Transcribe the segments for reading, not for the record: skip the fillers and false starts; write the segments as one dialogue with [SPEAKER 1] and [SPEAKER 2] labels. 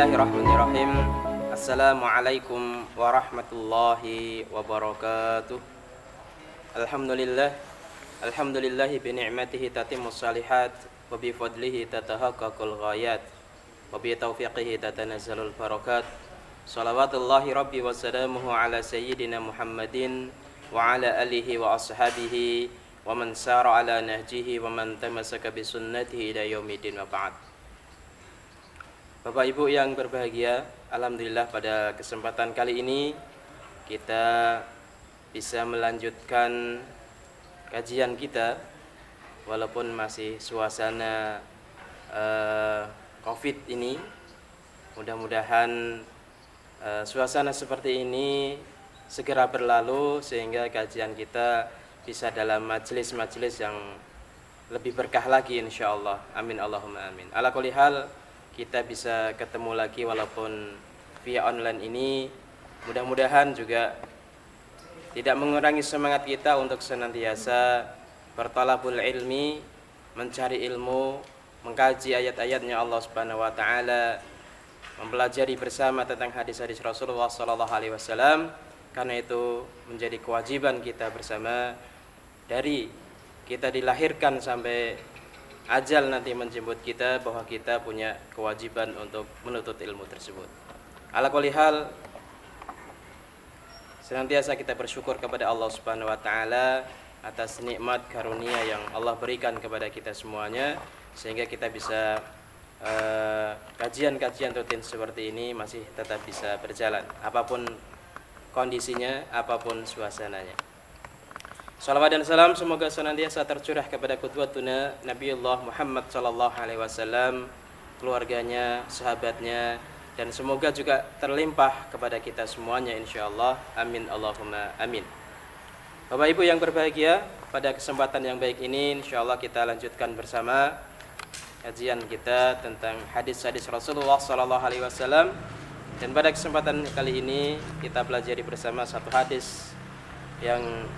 [SPEAKER 1] Bismillahirrahmanirrahim. Assalamualaikum warahmatullahi wabarakatuh. Alhamdulillah. Alhamdulillahi bi ni'matihi tatimmus salihat wa bi fadlihi tatahaqqaqul ghayat wa bi taufiqihi tatanazzalul barakat. Shalawatullahi rabbi wa salamuhu ala sayyidina Muhammadin wa ala alihi wa ashabihi wa man sara ala nahjihi wa man tamassaka bi sunnatihi ila yaumidin wa ba'd. Bapak Ibu yang berbahagia, alhamdulillah pada kesempatan kali ini kita bisa melanjutkan kajian kita walaupun masih suasana Covid ini. Mudah-mudahan suasana seperti ini segera berlalu sehingga kajian kita bisa dalam majelis-majelis yang lebih berkah lagi insyaallah. Amin Allahumma amin. Ala kulli hal kita bisa ketemu lagi walaupun via online ini. Mudah-mudahan juga tidak mengurangi semangat kita untuk senantiasa bertalabul ilmi, mencari ilmu, mengkaji ayat-ayatnya Allah Subhanahu wa taala, mempelajari bersama tentang hadis-hadis Rasulullah sallallahu alaihi wasallam, karena itu menjadi kewajiban kita bersama dari kita dilahirkan sampai ajal nanti menjemput kita, bahwa kita punya kewajiban untuk menuntut ilmu tersebut. Ala kulli hal, senantiasa kita bersyukur kepada Allah Subhanahu wa taala atas nikmat karunia yang Allah berikan kepada kita semuanya, sehingga kita bisa kajian-kajian rutin seperti ini masih tetap bisa berjalan apapun kondisinya, apapun suasananya. Salawat dan salam semoga senantiasa tercurah kepada qudwatuna Nabiullah Muhammad sallallahu alaihi wasallam, keluarganya, sahabatnya, dan semoga juga terlimpah kepada kita semuanya insyaallah. Amin Allahumma amin. Bapak Ibu yang berbahagia, pada kesempatan yang baik ini insyaallah kita lanjutkan bersama kajian kita tentang hadis-hadis Rasulullah sallallahu alaihi wasallam. Dan pada kesempatan kali ini kita pelajari bersama satu hadis yang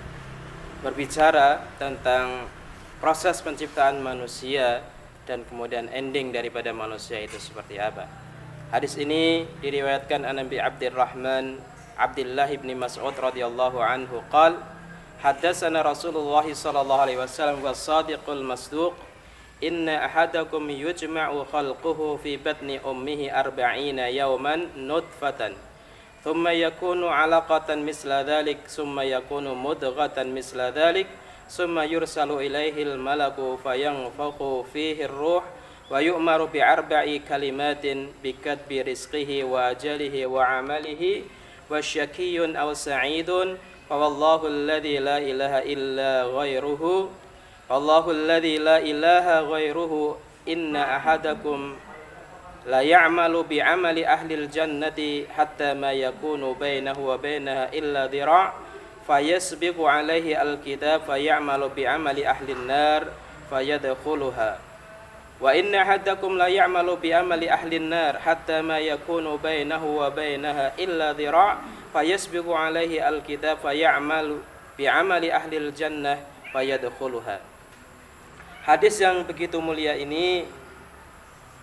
[SPEAKER 1] berbicara tentang proses penciptaan manusia dan kemudian ending daripada manusia itu seperti apa. Hadis ini diriwayatkan an Nabi Abdurrahman Abdullah bin Mas'ud radhiyallahu anhu qala haddatsana Rasulullah sallallahu alaihi wasallam was-sadiqul masduq inna ahadakum yujma'u khalquhu fi batni ummihi 40 yawman nutfatan thumma yakunu 'alaqatan misla dhalik thumma yakunu mudghatan misla dhalik thumma yursalu ilaihi al-malaku fayanfakhu fihi ar-ruh wa yu'maru bi 4 kalimatin bi katbi rizqihi wa ajalihi wa 'amalihi wa syakiyyun aw sa'idun fa wallahu alladhi la ilaha illa ghairuhu wallahu alladhi la ilaha ghairuhu inna ahadakum la ya'malu bi 'amali ahli al-jannati hatta ma yakunu bainahu wa bainaha illa dhira' fayasbiqu 'alaihi al-kitab fay'amalu bi 'amali ahli an-nar fayadkhuluha wa inna ahadakum la ya'malu bi 'amali ahli an-nar hatta ma yakunu bainahu wa bainaha illa dhira' fayasbiqu 'alaihi al-kitab fay'amalu bi 'amali ahli al-jannah fayadkhuluha. Hadis yang begitu mulia ini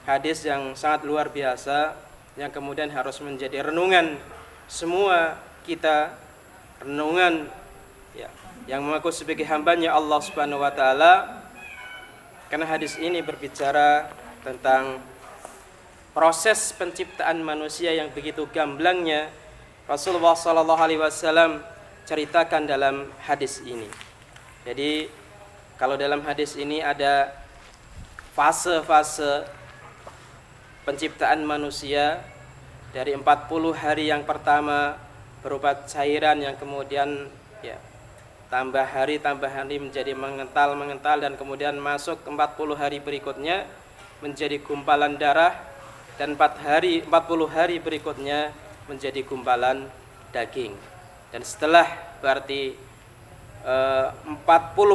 [SPEAKER 1] hadis yang sangat luar biasa, yang kemudian harus menjadi renungan semua kita, renungan ya, yang mengaku sebagai hambanya Allah Subhanahu wa taala, karena hadis ini berbicara tentang proses penciptaan manusia yang begitu gamblangnya Rasulullah sallallahu alaihi wasallam ceritakan dalam hadis ini. Jadi kalau dalam hadis ini ada fase-fase penciptaan manusia dari 40 hari yang pertama berupa cairan yang kemudian ya tambah hari menjadi mengental dan kemudian masuk 40 hari berikutnya menjadi gumpalan darah, dan 40 hari berikutnya menjadi gumpalan daging. Dan setelah berarti 40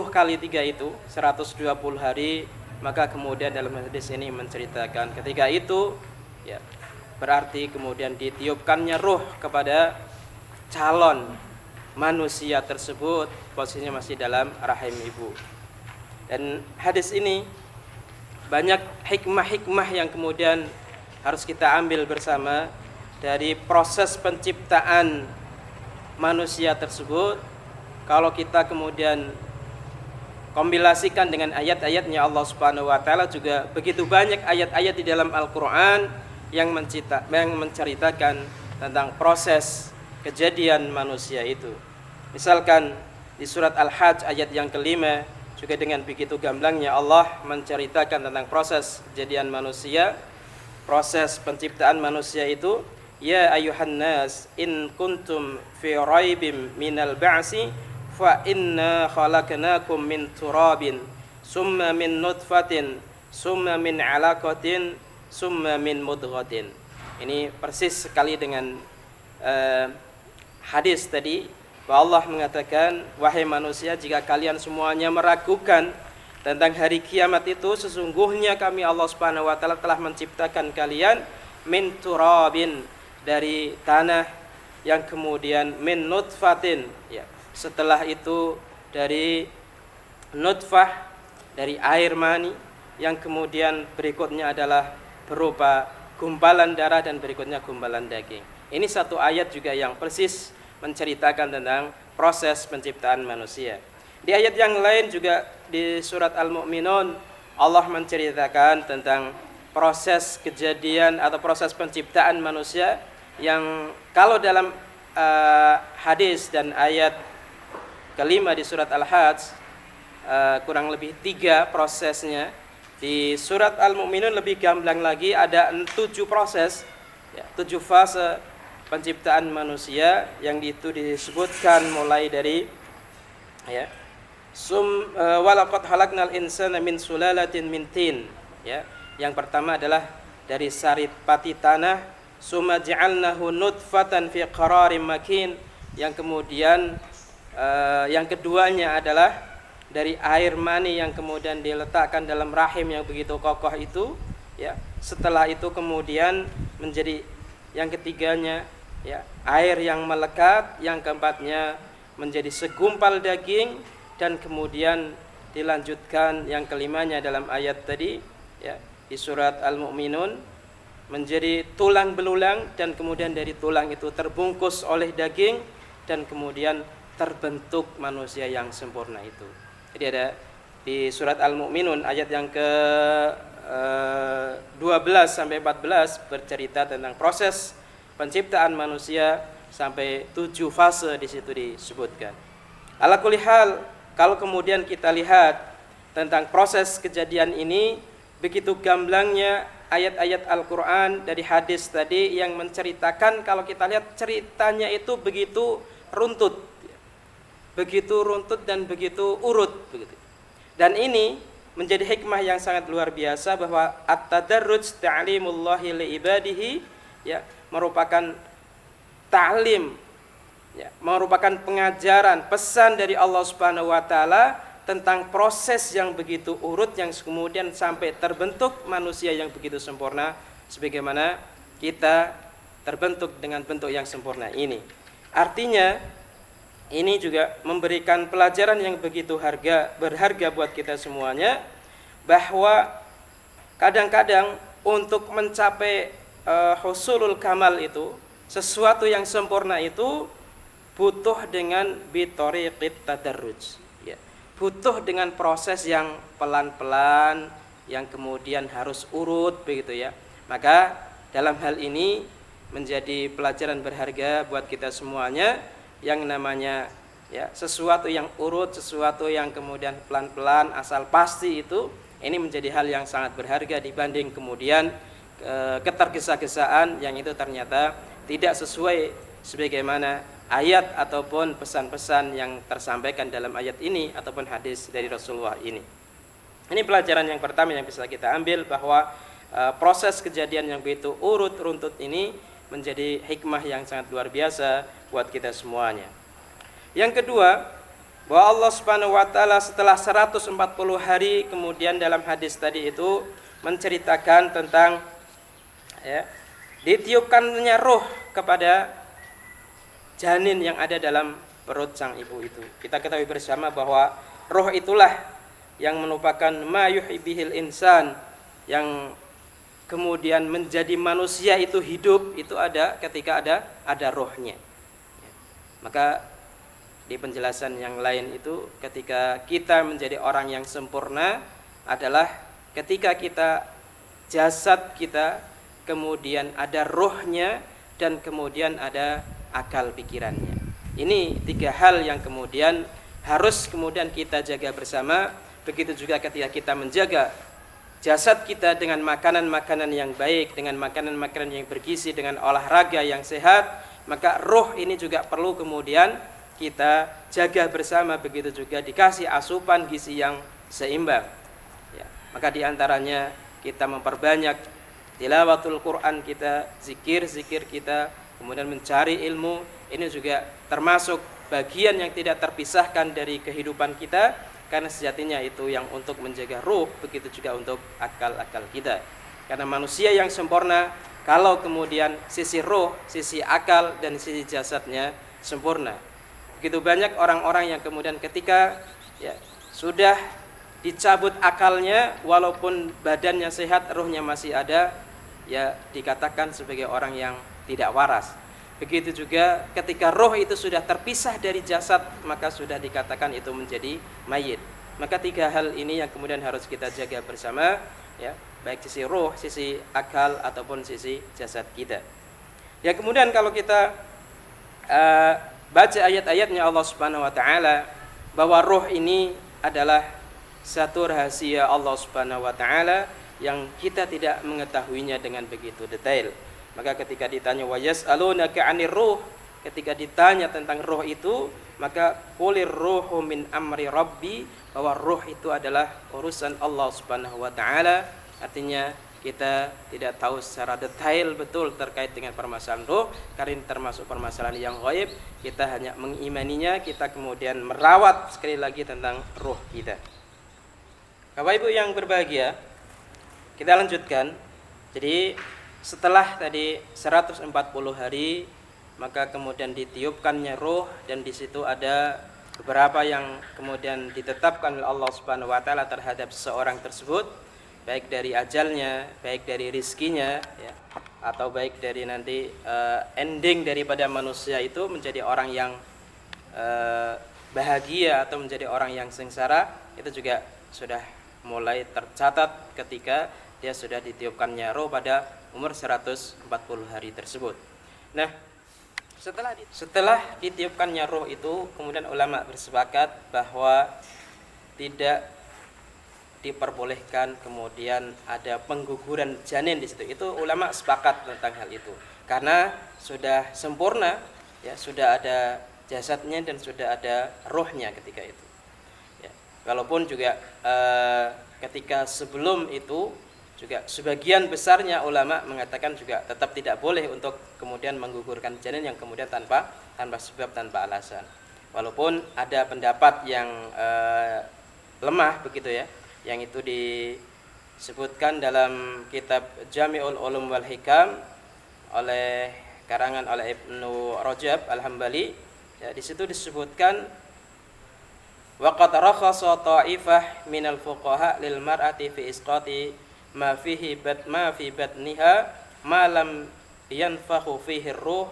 [SPEAKER 1] kali 3 itu 120 hari, maka kemudian dalam hadis ini menceritakan ketika itu ya berarti kemudian ditiupkannya ruh kepada calon manusia tersebut, posisinya masih dalam rahim ibu. Dan hadis ini banyak hikmah-hikmah yang kemudian harus kita ambil bersama dari proses penciptaan manusia tersebut. Kalau kita kemudian kombinasikan dengan ayat-ayatnya Allah Subhanahu wa taala, juga begitu banyak ayat-ayat di dalam Al-Qur'an yang menceritakan tentang proses kejadian manusia itu. Misalkan di surat Al-Hajj ayat yang kelima, juga dengan begitu gamblangnya Allah menceritakan tentang proses kejadian manusia, proses penciptaan manusia itu. Ya ayuhan nas in kuntum fi raibim minal ba'si fa inna khalaqnakum min turabin summa min nutfatin summa min alaqatin summa min mudghatin. Ini persis sekali dengan hadis tadi, bahwa Allah mengatakan, wahai manusia, jika kalian semuanya meragukan tentang hari kiamat itu, sesungguhnya kami Allah Subhanahu wa taala telah menciptakan kalian min turabin, dari tanah, yang kemudian min nutfatin, ya, setelah itu dari nutfah, dari air mani, yang kemudian berikutnya adalah berupa gumpalan darah, dan berikutnya gumpalan daging. Ini satu ayat juga yang persis menceritakan tentang proses penciptaan manusia. Di ayat yang lain juga di surat Al-Mu'minun, Allah menceritakan tentang proses kejadian atau proses penciptaan manusia, yang kalau dalam hadis dan ayat kelima di surat Al-Hajj kurang lebih 3 prosesnya. Di surat Al-Mu'minun lebih gamblang lagi, ada 7 proses, ya, 7 fase penciptaan manusia, yang itu disebutkan mulai dari, ya, walaqad halaqnal insana min sulalatin min tin, ya. Yang pertama adalah dari saripati tanah, summa ja'alnahu nutfatan fi qararim makin, yang kemudian yang keduanya adalah dari air mani yang kemudian diletakkan dalam rahim yang begitu kokoh itu, ya. Setelah itu kemudian menjadi yang ketiganya, ya, air yang melekat, yang keempatnya menjadi segumpal daging, dan kemudian dilanjutkan yang kelimanya dalam ayat tadi, ya, di surat Al-Mu'minun, menjadi tulang belulang, dan kemudian dari tulang itu terbungkus oleh daging, dan kemudian terbentuk manusia yang sempurna itu. Jadi ada di surat Al-Mu'minun ayat yang ke 12 sampai 14 bercerita tentang proses penciptaan manusia sampai 7 fase di situ disebutkan. Ala kulli hal, kalau kemudian kita lihat tentang proses kejadian ini, begitu gamblangnya ayat-ayat Al-Qur'an dari hadis tadi yang menceritakan, kalau kita lihat ceritanya itu begitu runtut dan begitu urut begitu. Dan ini menjadi hikmah yang sangat luar biasa, bahwa at-tadarruj ta'limullahi li ibadihi, ya, merupakan ta'lim, ya, merupakan pengajaran, pesan dari Allah Subhanahu wa taala tentang proses yang begitu urut, yang kemudian sampai terbentuk manusia yang begitu sempurna, sebagaimana kita terbentuk dengan bentuk yang sempurna ini. Artinya ini juga memberikan pelajaran yang begitu berharga buat kita semuanya, bahwa kadang-kadang untuk mencapai husulul kamal itu, sesuatu yang sempurna itu butuh dengan bitariqit tadarruj, ya. Butuh dengan proses yang pelan-pelan, yang kemudian harus urut begitu, ya. Maka dalam hal ini menjadi pelajaran berharga buat kita semuanya, yang namanya, ya, sesuatu yang urut, sesuatu yang kemudian pelan-pelan asal pasti itu, ini menjadi hal yang sangat berharga dibanding kemudian ketergesa-gesaan yang itu ternyata tidak sesuai sebagaimana ayat ataupun pesan-pesan yang tersampaikan dalam ayat ini ataupun hadis dari Rasulullah ini. Ini pelajaran yang pertama yang bisa kita ambil, bahwa proses kejadian yang begitu urut runtut ini menjadi hikmah yang sangat luar biasa buat kita semuanya. Yang kedua, bahwa Allah Subhanahu wa taala setelah 140 hari kemudian dalam hadis tadi itu menceritakan tentang, ya, ditiupkannya roh kepada janin yang ada dalam perut sang ibu itu. Kita ketahui bersama bahwa roh itulah yang merupakan ma yuhibbihil insan, yang kemudian menjadi manusia itu hidup itu ada ketika ada rohnya. Maka di penjelasan yang lain itu ketika kita menjadi orang yang sempurna adalah ketika kita jasad kita kemudian ada rohnya dan kemudian ada akal pikirannya. Ini tiga hal yang kemudian harus kemudian kita jaga bersama. Begitu juga ketika kita menjaga jasad kita dengan makanan-makanan yang baik, dengan makanan-makanan yang bergizi, dengan olahraga yang sehat, maka roh ini juga perlu kemudian kita jaga bersama. Begitu juga dikasih asupan gizi yang seimbang. Ya, maka diantaranya kita memperbanyak tilawatul Quran kita, zikir-zikir kita, kemudian mencari ilmu. Ini juga termasuk bagian yang tidak terpisahkan dari kehidupan kita, karena sejatinya itu yang untuk menjaga ruh, begitu juga untuk akal-akal kita. Karena manusia yang sempurna kalau kemudian sisi ruh, sisi akal dan sisi jasadnya sempurna. Begitu banyak orang-orang yang kemudian ketika ya sudah dicabut akalnya, walaupun badannya sehat, ruhnya masih ada, ya dikatakan sebagai orang yang tidak waras. Begitu juga ketika roh itu sudah terpisah dari jasad, maka sudah dikatakan itu menjadi mayit. Maka tiga hal ini yang kemudian harus kita jaga bersama, ya, baik sisi roh, sisi akal ataupun sisi jasad kita. Ya, kemudian kalau kita baca ayat-ayatnya Allah Subhanahu wa taala bahwa roh ini adalah satu rahasia Allah Subhanahu wa taala yang kita tidak mengetahuinya dengan begitu detail. Maka ketika ditanya wa yas'alunaka 'anir ruh, ketika ditanya tentang roh itu, maka qulir ruhu min amri rabbi, bahwa roh itu adalah urusan Allah Subhanahu wa taala. Artinya kita tidak tahu secara detail betul terkait dengan permasalahan roh, karena ini termasuk permasalahan yang gaib. Kita hanya mengimaninya, kita kemudian merawat sekali lagi tentang roh kita. Bapak Ibu yang berbahagia, kita lanjutkan. Jadi setelah tadi 140 hari, maka kemudian ditiupkannya roh, dan di situ ada beberapa yang kemudian ditetapkan oleh Allah Subhanahu wa taala terhadap seseorang tersebut, baik dari ajalnya, baik dari rizkinya, ya, atau baik dari nanti ending daripada manusia itu menjadi orang yang bahagia atau menjadi orang yang sengsara. Itu juga sudah mulai tercatat ketika dia sudah ditiupkannya roh pada umur 140 hari tersebut. Nah, setelah ditiupkannya roh itu, kemudian ulama bersepakat bahwa tidak diperbolehkan kemudian ada pengguguran janin di situ. Itu ulama sepakat tentang hal itu. Karena sudah sempurna, ya, sudah ada jasadnya dan sudah ada rohnya ketika itu. Ya, walaupun juga ketika sebelum itu juga sebagian besarnya ulama mengatakan juga tetap tidak boleh untuk kemudian menggugurkan janin yang kemudian tanpa sebab, tanpa alasan. Walaupun ada pendapat yang lemah begitu ya, yang itu disebutkan dalam kitab Jami'ul Ulum wal Hikam karangan oleh Ibnu Rajab Al-Hambali. Ya, di situ disebutkan waqad rakhasa ta'ifah minal fuqaha lil mar'ati fi isqati ma fi batniha ma lam yanfakhu fihi ruh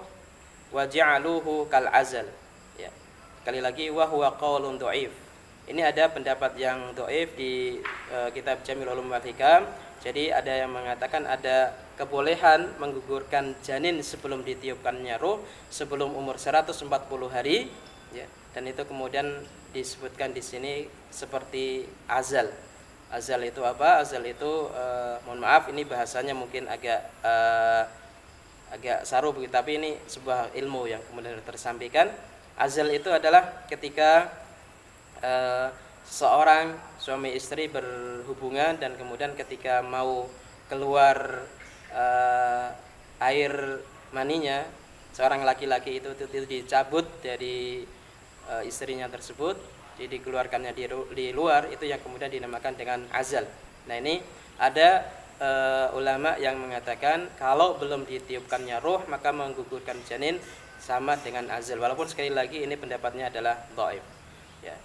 [SPEAKER 1] wa ja'aluhu kal azal. Ya. Sekali lagi wa huwa qaulun dhaif. Ini ada pendapat yang dhaif di kitab Jamil Ulum wal Hikam. Jadi ada yang mengatakan ada kebolehan menggugurkan janin sebelum ditiupkannya ruh, sebelum umur 140 hari, ya. Dan itu kemudian disebutkan di sini seperti azal. Azal itu apa? Azal itu mohon maaf ini bahasanya mungkin agak saru begitu, tapi ini sebuah ilmu yang kemudian tersampaikan. Azal itu adalah ketika seorang suami istri berhubungan dan kemudian ketika mau keluar air maninya, seorang laki-laki itu dicabut dari istrinya tersebut, jadi dikeluarkannya di luar, itu yang kemudian dinamakan dengan azal. Nah, ini ada ulama yang mengatakan kalau belum ditiupkannya ruh maka menggugurkan janin sama dengan azal, walaupun sekali lagi ini pendapatnya adalah dhaif. Ya.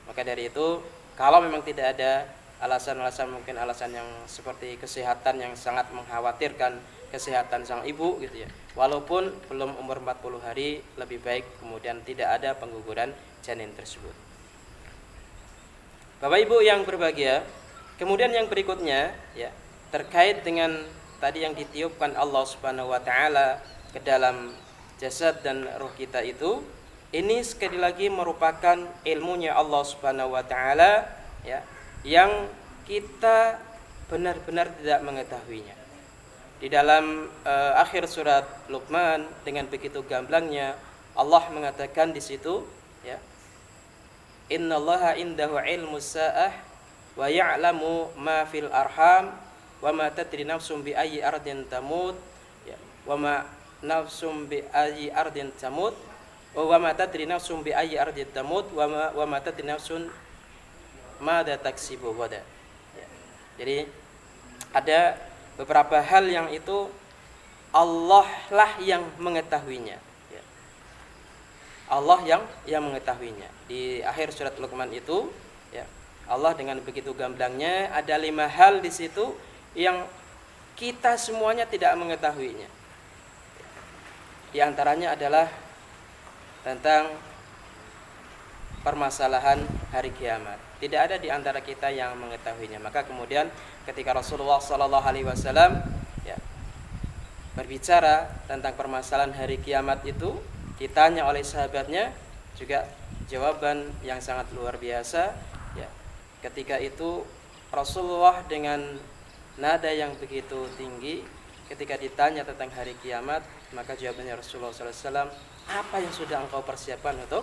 [SPEAKER 1] Maka dari itu kalau memang tidak ada alasan-alasan mungkin alasan yang seperti kesehatan yang sangat mengkhawatirkan kesehatan sang ibu gitu ya. Walaupun belum umur 40 hari lebih baik kemudian tidak ada pengguguran janin tersebut. Bapak Ibu yang berbahagia, kemudian yang berikutnya ya, terkait dengan tadi yang ditiupkan Allah Subhanahu wa taala ke dalam jasad dan roh kita itu, ini sekali lagi merupakan ilmunya Allah Subhanahu wa taala ya, yang kita benar-benar tidak mengetahuinya. Di dalam akhir surat Luqman dengan begitu gamblangnya Allah mengatakan di situ ya, innallaha indahu ilmus sa'ah wa ya'lamu ma fil arham wa ma tadri nafsum bi ayyi ardin tamut ya, wa ma nafsum bi ayyi ardin tamut wa ma tadri nafsum bi ayyi ardin tamut wa ma tadri nafsun madza taksibu ghadan ya. Jadi ada beberapa hal yang itu Allah lah yang mengetahuinya ya. Allah yang mengetahuinya. Di akhir surat Luqman itu ya, Allah dengan begitu gamblangnya ada 5 hal di situ yang kita semuanya tidak mengetahuinya. Di antaranya adalah tentang permasalahan hari kiamat. Tidak ada di antara kita yang mengetahuinya. Maka kemudian ketika Rasulullah SAW ya, berbicara tentang permasalahan hari kiamat itu, ditanya oleh sahabatnya juga jawaban yang sangat luar biasa ya. Ketika itu Rasulullah dengan nada yang begitu tinggi ketika ditanya tentang hari kiamat, maka jawabannya Rasulullah SAW, apa yang sudah engkau persiapkan untuk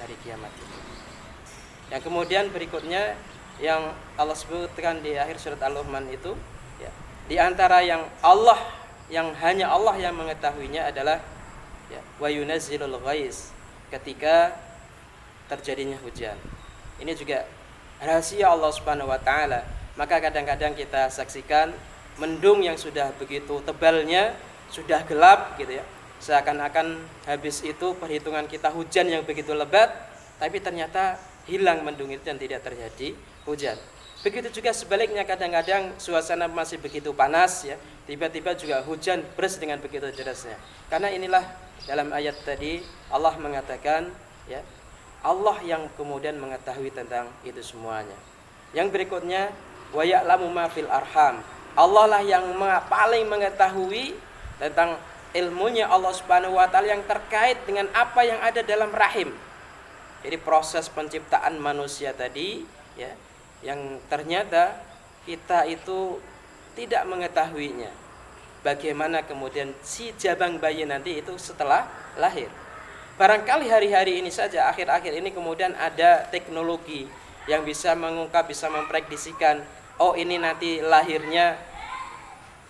[SPEAKER 1] hari kiamat itu. Yang kemudian berikutnya yang Allah sebutkan di akhir surat Al-Luqman itu ya, di antara yang hanya Allah yang mengetahuinya adalah ya, wa yunazzilul ghais, ketika terjadinya hujan. Ini juga rahasia Allah Subhanahu wa taala. Maka kadang-kadang kita saksikan mendung yang sudah begitu tebalnya, sudah gelap gitu ya. Seakan-akan habis itu perhitungan kita hujan yang begitu lebat, tapi ternyata hilang mendung itu dan tidak terjadi hujan. Begitu juga sebaliknya, kadang-kadang suasana masih begitu panas ya, tiba-tiba juga hujan beras dengan begitu derasnya. Karena inilah dalam ayat tadi Allah mengatakan ya, Allah yang kemudian mengetahui tentang itu semuanya. Yang berikutnya wa ya'lamu ma fil arham. Allah lah yang paling mengetahui tentang ilmunya Allah Subhanahu wa taala yang terkait dengan apa yang ada dalam rahim. Jadi proses penciptaan manusia tadi ya, yang ternyata kita itu tidak mengetahuinya. Bagaimana kemudian si jabang bayi nanti itu setelah lahir. Barangkali hari-hari ini saja, akhir-akhir ini kemudian ada teknologi yang bisa mengungkap, bisa memprediksikan, oh ini nanti lahirnya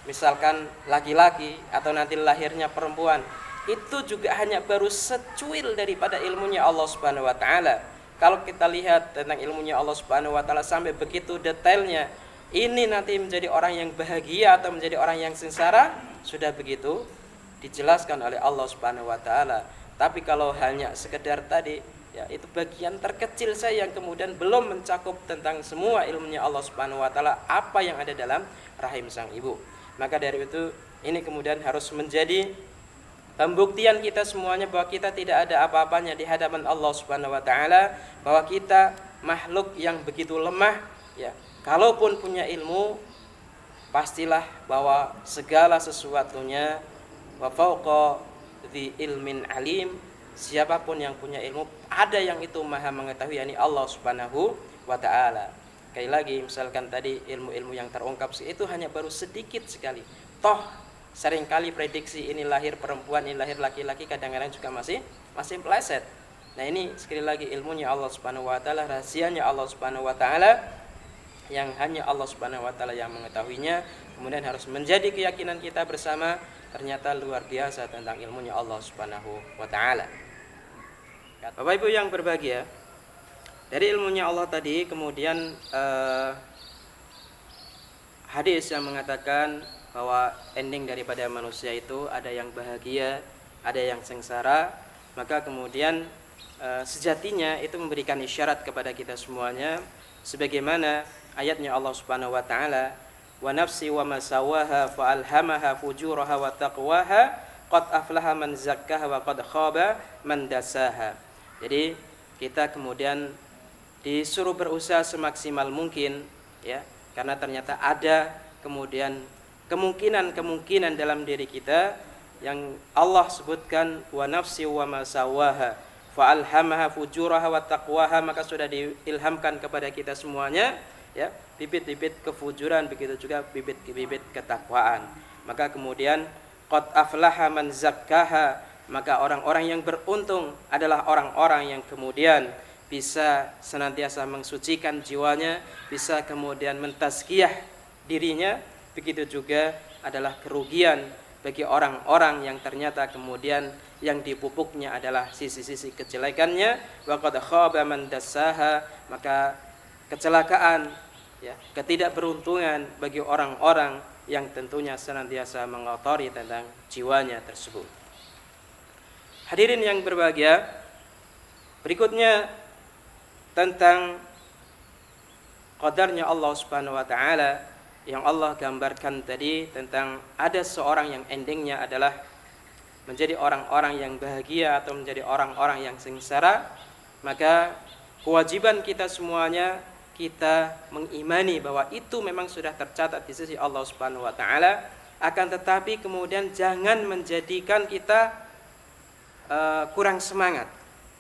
[SPEAKER 1] misalkan laki-laki atau nanti lahirnya perempuan. Itu juga hanya baru secuil daripada ilmunya Allah Subhanahu wa taala. Kalau kita lihat tentang ilmunya Allah Subhanahu wa taala sampai begitu detailnya, ini nanti menjadi orang yang bahagia atau menjadi orang yang sengsara, sudah begitu dijelaskan oleh Allah Subhanahu wa taala. Tapi kalau hanya sekedar tadi ya, itu bagian terkecil saya yang kemudian belum mencakup tentang semua ilmunya Allah Subhanahu wa taala, apa yang ada dalam rahim sang ibu. Maka dari itu ini kemudian harus menjadi pembuktian kita semuanya bahwa kita tidak ada apa-apanya di hadapan Allah Subhanahu wa taala, bahwa kita makhluk yang begitu lemah ya. Kalaupun punya ilmu, pastilah bahwa segala sesuatunya wa fauqa dzi ilmin alim, siapapun yang punya ilmu ada yang itu maha mengetahui, yakni Allah Subhanahu wa taala. Sekali lagi misalkan tadi ilmu-ilmu yang terungkap itu hanya baru sedikit sekali. Toh seringkali prediksi ini lahir perempuan, ini lahir laki-laki, kadang-kadang juga masih meleset. Nah ini sekali lagi ilmunya Allah Subhanahu wa taala, rahasianya Allah Subhanahu wa taala yang hanya Allah Subhanahu wa taala yang mengetahuinya. Kemudian harus menjadi keyakinan kita bersama, ternyata luar biasa tentang ilmunya Allah Subhanahu wa taala. Bapak Ibu yang berbahagia, dari ilmunya Allah tadi kemudian hadis yang mengatakan bahwa ending daripada manusia itu ada yang bahagia, ada yang sengsara. Maka kemudian sejatinya itu memberikan isyarat kepada kita semuanya, sebagaimana ayatnya Allah Subhanahu wa taala, wa nafsi wa ma sawaha fa alhamaha fujuraha wa taqwaha qad aflaha man zakkaha wa qad khaba man dasaha. Jadi kita kemudian disuruh berusaha semaksimal mungkin, ya, karena ternyata ada kemudian kemungkinan dalam diri kita yang Allah sebutkan, wa nafsi wa ma sawaha fa alhamaha fujuraha wa taqwaha, maka sudah diilhamkan kepada kita semuanya, ya, bibit-bibit kefujuran, begitu juga bibit-bibit ketakwaan. Maka kemudian qad aflaha man zakkaha, maka orang-orang yang beruntung adalah orang-orang yang kemudian bisa senantiasa mensucikan jiwanya, bisa kemudian mentazkiyah dirinya. Begitu juga adalah kerugian bagi orang-orang yang ternyata kemudian yang dipupuknya adalah sisi-sisi kejelekannya. Wa qad khaba man dassaha, maka kecelakaan, ya, ketidakberuntungan bagi orang-orang yang tentunya senantiasa mengotori tentang jiwanya tersebut. Hadirin yang berbahagia, berikutnya tentang qadarnya Allah Subhanahu wa taala yang Allah gambarkan tadi, tentang ada seorang yang endingnya adalah menjadi orang-orang yang bahagia atau menjadi orang-orang yang sengsara. Maka kewajiban kita semuanya, kita mengimani bahwa itu memang sudah tercatat di sisi Allah Subhanahu wa taala. Akan tetapi kemudian jangan menjadikan kita kurang semangat.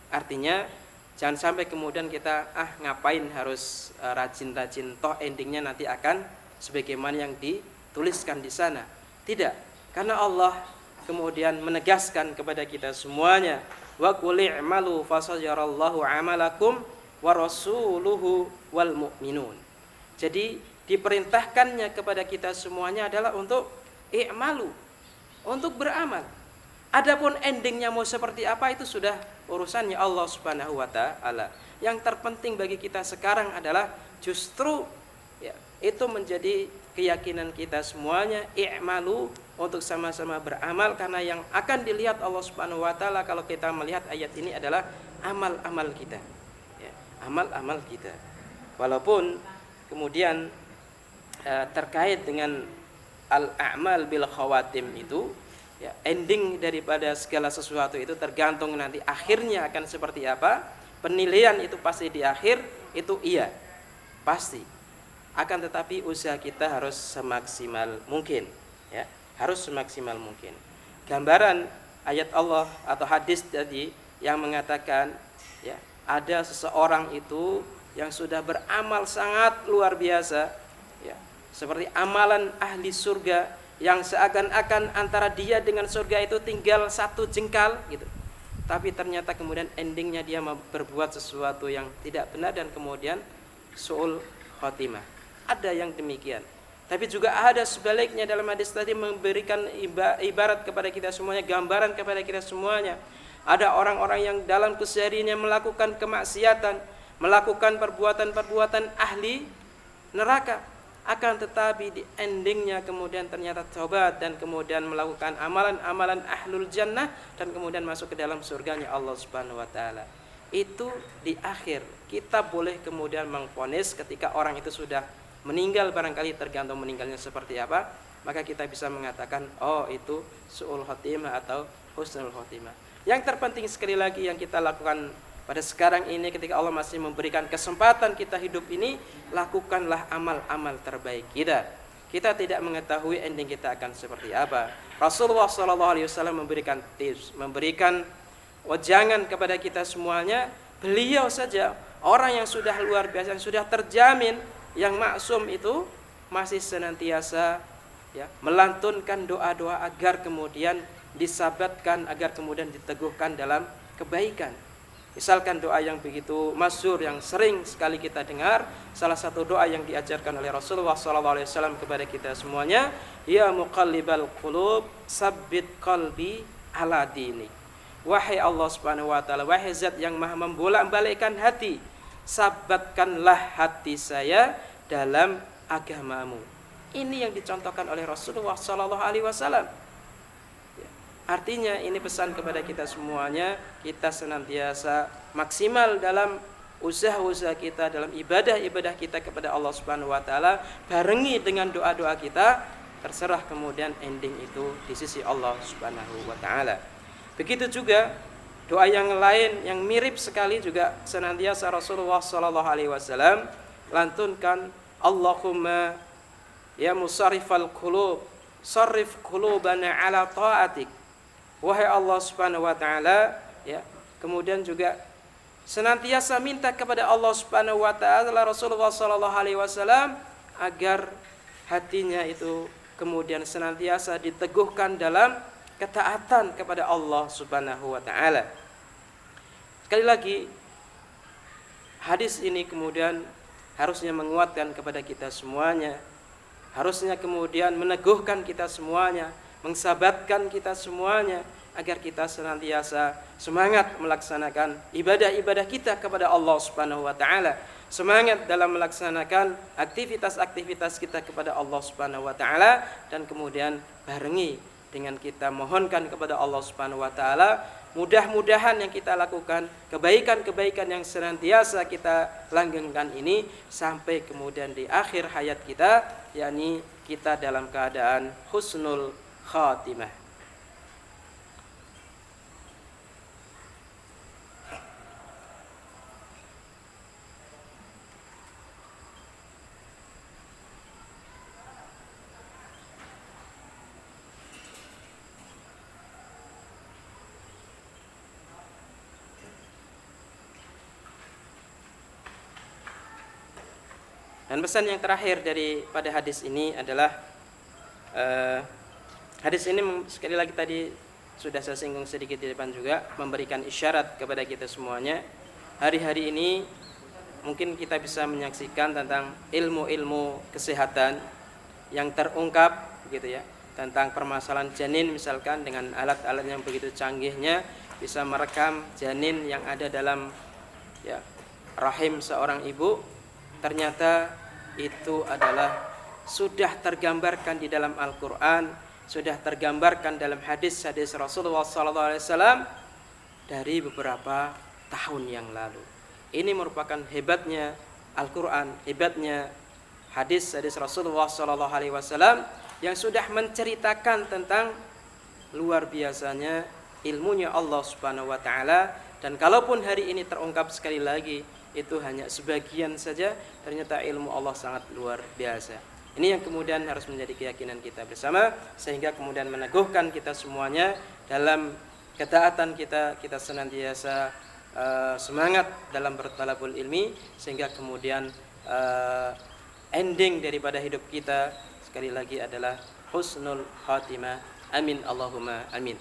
[SPEAKER 1] Artinya jangan sampai kemudian kita ngapain harus rajin-rajin, toh endingnya nanti akan sebagaimana yang dituliskan di sana. Tidak, karena Allah kemudian menegaskan kepada kita semuanya, wa qul i'malu fasayarallahu 'amalakum wa rasuluhu wal mu'minun. Jadi diperintahkannya kepada kita semuanya adalah untuk i'malu, untuk beramal. Adapun endingnya mau seperti apa itu sudah urusannya Allah Subhanahu wa taala. Yang terpenting bagi kita sekarang adalah justru, ya, itu menjadi keyakinan kita semuanya, i'malu, untuk sama-sama beramal, karena yang akan dilihat Allah Subhanahu wa taala kalau kita melihat ayat ini adalah amal-amal kita, ya, amal-amal kita. Walaupun kemudian terkait dengan al-a'mal bil khawatim itu, ya, ending daripada segala sesuatu itu tergantung nanti akhirnya akan seperti apa. Penilaian itu pasti di akhir, itu iya, pasti. Akan tetapi usaha kita harus semaksimal mungkin, ya, harus semaksimal mungkin. Gambaran ayat Allah atau hadis tadi yang mengatakan, ya, ada seseorang itu yang sudah beramal sangat luar biasa, ya, seperti amalan ahli surga yang seakan-akan antara dia dengan surga itu tinggal satu jengkal gitu. Tapi ternyata kemudian endingnya dia berbuat sesuatu yang tidak benar dan kemudian su'ul khotimah. Ada yang demikian. Tapi juga ada sebaliknya, dalam hadis tadi memberikan ibarat kepada kita semuanya, gambaran kepada kita semuanya. Ada orang-orang yang dalam kesehariannya melakukan kemaksiatan, melakukan perbuatan-perbuatan ahli neraka. Akan tetapi di endingnya kemudian ternyata taubat dan kemudian melakukan amalan-amalan ahlul jannah dan kemudian masuk ke dalam surganya Allah Subhanahu wa taala. Itu di akhir. Kita boleh kemudian mengvonis ketika orang itu sudah meninggal, barangkali tergantung meninggalnya seperti apa, maka kita bisa mengatakan, oh itu su'ul khotimah atau husnul khotimah. Yang terpenting sekali lagi yang kita lakukan pada sekarang ini, ketika Allah masih memberikan kesempatan kita hidup ini, lakukanlah amal-amal terbaik kita. Kita tidak mengetahui ending kita akan seperti apa. Rasulullah SAW memberikan tips, memberikan wejangan kepada kita semuanya. Beliau saja, orang yang sudah luar biasa, yang sudah terjamin, yang maksum itu, masih senantiasa, ya, melantunkan doa-doa agar kemudian disabatkan, agar kemudian diteguhkan dalam kebaikan. Misalkan doa yang begitu masyhur yang sering sekali kita dengar, salah satu doa yang diajarkan oleh Rasulullah SAW kepada kita semuanya, ya muqallibal qulub sabbit qalbi ala dinik. Wahai Allah Subhanahu wa taala, wahai zat yang maha membolak-balikkan hati, sabatkanlah hati saya dalam agamamu. Ini yang dicontohkan oleh Rasulullah SAW. Artinya ini pesan kepada kita semuanya, kita senantiasa maksimal dalam usaha-usaha kita, dalam ibadah-ibadah kita kepada Allah Subhanahu wa taala, barengi dengan doa-doa kita, terserah kemudian ending itu di sisi Allah Subhanahu wa taala. Begitu juga doa yang lain yang mirip sekali juga senantiasa Rasulullah sallallahu alaihi wasallam lantunkan, Allahumma ya musarrifal qulub, sarrif qulubana ala ta'atik. Wahai Allah Subhanahu wa taala, ya. Kemudian juga senantiasa minta kepada Allah Subhanahu wa taala Rasulullah sallallahu alaihi wasallam agar hatinya itu kemudian senantiasa diteguhkan dalam ketaatan kepada Allah Subhanahu wa taala. Sekali lagi, hadis ini kemudian harusnya menguatkan kepada kita semuanya, harusnya kemudian meneguhkan kita semuanya, mengsabatkan kita semuanya agar kita senantiasa semangat melaksanakan ibadah-ibadah kita kepada Allah Subhanahu wa taala, semangat dalam melaksanakan aktivitas-aktivitas kita kepada Allah Subhanahu wa taala, dan kemudian barengi dengan kita mohonkan kepada Allah Subhanahu wa taala, mudah-mudahan yang kita lakukan, kebaikan-kebaikan yang senantiasa kita langgengkan ini sampai kemudian di akhir hayat kita, yakni kita dalam keadaan husnul khatimah. Dan pesan yang terakhir daripada hadis ini adalah hadis ini sekali lagi tadi sudah saya singgung sedikit di depan juga, memberikan isyarat kepada kita semuanya. Hari-hari ini mungkin kita bisa menyaksikan tentang ilmu-ilmu kesehatan yang terungkap gitu ya, tentang permasalahan janin misalkan, dengan alat-alat yang begitu canggihnya bisa merekam janin yang ada dalam ya rahim seorang ibu. Ternyata itu adalah sudah tergambarkan di dalam Al-Quran, sudah tergambarkan dalam hadis-hadis Rasulullah SAW dari beberapa tahun yang lalu. Ini merupakan hebatnya Al-Quran, hebatnya hadis-hadis Rasulullah SAW yang sudah menceritakan tentang luar biasanya ilmunya Allah Subhanahu wa taala. Dan kalaupun hari ini terungkap sekali lagi, itu hanya sebagian saja, ternyata ilmu Allah sangat luar biasa. Ini yang kemudian harus menjadi keyakinan kita bersama, sehingga kemudian meneguhkan kita semuanya dalam ketaatan kita, kita senantiasa semangat dalam bertalabul ilmi, sehingga kemudian ending daripada hidup kita sekali lagi adalah husnul khatimah. Amin Allahumma amin.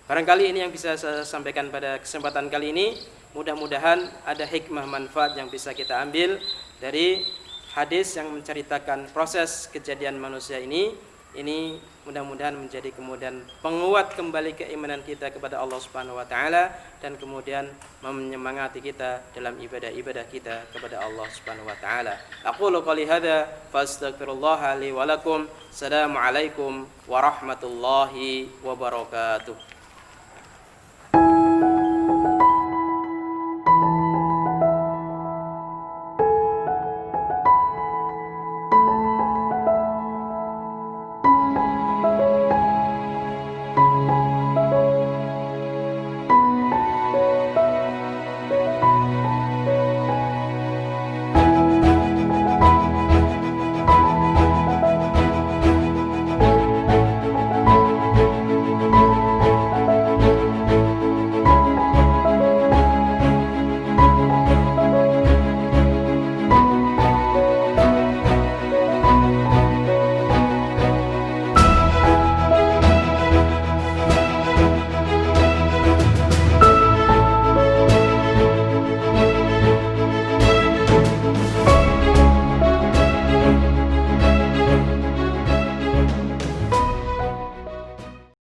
[SPEAKER 1] Barangkali ini yang bisa saya sampaikan pada kesempatan kali ini. Mudah-mudahan ada hikmah manfaat yang bisa kita ambil dari hadis yang menceritakan proses kejadian manusia ini. Ini mudah-mudahan menjadi kemudian penguat kembali keimanan kita kepada Allah Subhanahu wa taala, dan kemudian menyemangati kita dalam ibadah-ibadah kita kepada Allah Subhanahu wa taala. Aqulu qouli hadza fastaghfirullah li wa lakum. Assalamualaikum warahmatullahi wabarakatuh.